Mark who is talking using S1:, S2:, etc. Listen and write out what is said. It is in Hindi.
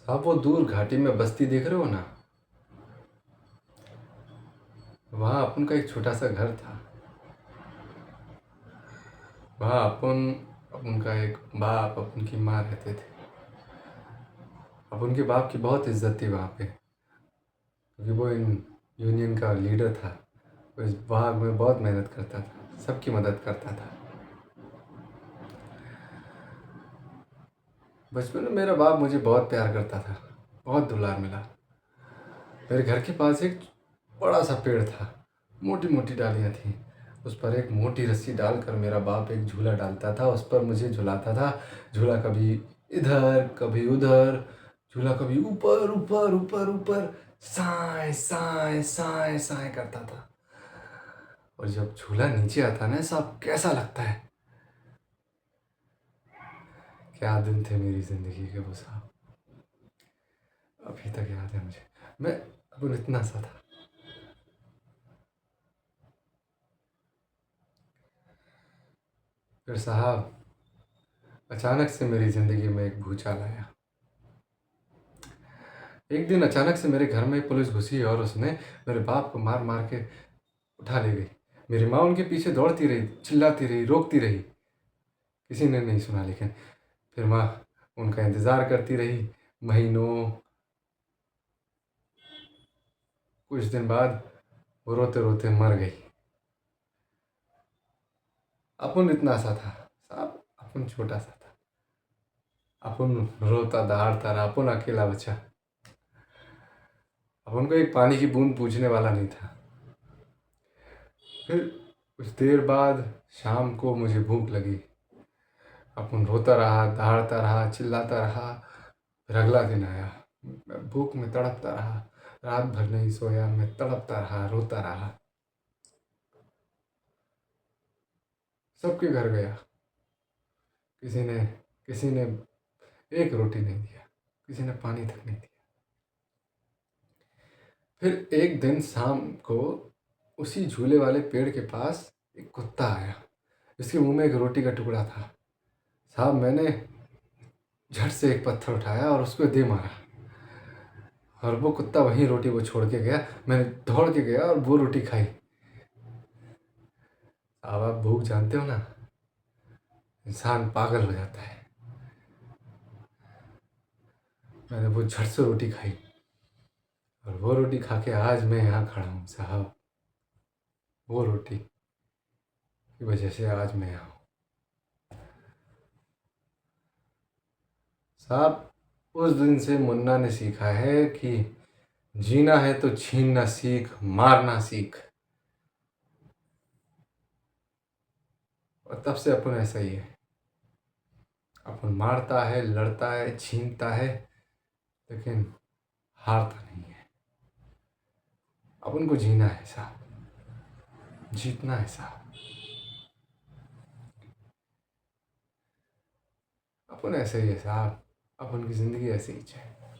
S1: आप वो दूर घाटी में बस्ती देख रहे हो ना, वहाँ अपन का एक छोटा सा घर था। वहाँ अपन का एक बाप, अपन की माँ रहते थे। अपन के बाप की बहुत इज्जत थी वहाँ पे, क्योंकि वो इन यूनियन का लीडर था। वो इस बाग में बहुत मेहनत करता था, सबकी मदद करता था। बचपन में मेरा बाप मुझे बहुत प्यार करता था, बहुत दुलार मिला। मेरे घर के पास एक बड़ा सा पेड़ था, मोटी मोटी डालियाँ थीं। उस पर एक मोटी रस्सी डालकर मेरा बाप एक झूला डालता था, उस पर मुझे झुलाता था। झूला कभी इधर कभी उधर, झूला कभी ऊपर ऊपर ऊपर ऊपर, साए साए साए साए करता था। और जब झूला नीचे आता ना, साहब कैसा लगता है। क्या दिन थे मेरी ज़िंदगी के वो साहब, अभी तक याद है मुझे। मैं अब इतना सा था। फिर साहब अचानक से मेरी ज़िंदगी में एक भूचाल आया। एक दिन अचानक से मेरे घर में पुलिस घुसी और उसने मेरे बाप को मार मार के उठा ले गई। मेरी माँ उनके पीछे दौड़ती रही, चिल्लाती रही, रोकती रही, किसी ने नहीं सुना। लेकिन फिर माँ उनका इंतज़ार करती रही महीनों। कुछ दिन बाद वो रोते रोते मर गई। अपन इतना सा था साहब, अपन छोटा सा था। अपन रोता दहाड़ता रहा, अपन अकेला बचा। अपन को एक पानी की बूंद पूछने वाला नहीं था। फिर कुछ देर बाद शाम को मुझे भूख लगी। अपन रोता रहा, दहाड़ता रहा, चिल्लाता रहा। फिर अगला दिन आया, मैं भूख में तड़पता रहा। रात भर नहीं सोया, मैं तड़पता रहा, रोता रहा। सबके घर गया, किसी ने एक रोटी नहीं दिया, किसी ने पानी तक नहीं दिया। फिर एक दिन शाम को उसी झूले वाले पेड़ के पास एक कुत्ता आया, जिसके मुंह में एक रोटी का टुकड़ा था। साहब मैंने झट से एक पत्थर उठाया और उसको दे मारा, और वो कुत्ता वहीं रोटी वो छोड़ के गया। मैंने दौड़ के गया और वो रोटी खाई। अब आप भूख जानते हो ना, इंसान पागल हो जाता है। मैंने वो झट से रोटी खाई, और वो रोटी खा के आज मैं यहाँ खड़ा हूँ साहब। वो रोटी की वजह से आज मैं यहाँ हूँ साहब। उस दिन से मुन्ना ने सीखा है कि जीना है तो छीनना सीख, मारना सीख। और तब से अपन ऐसा ही है। अपन मारता है, लड़ता है, छीनता है, लेकिन हारता नहीं है। अपन को जीना है साहब, जीतना है साहब। अपन ऐसे ही है साहब, अपन की ज़िंदगी ऐसे ही चाहिए।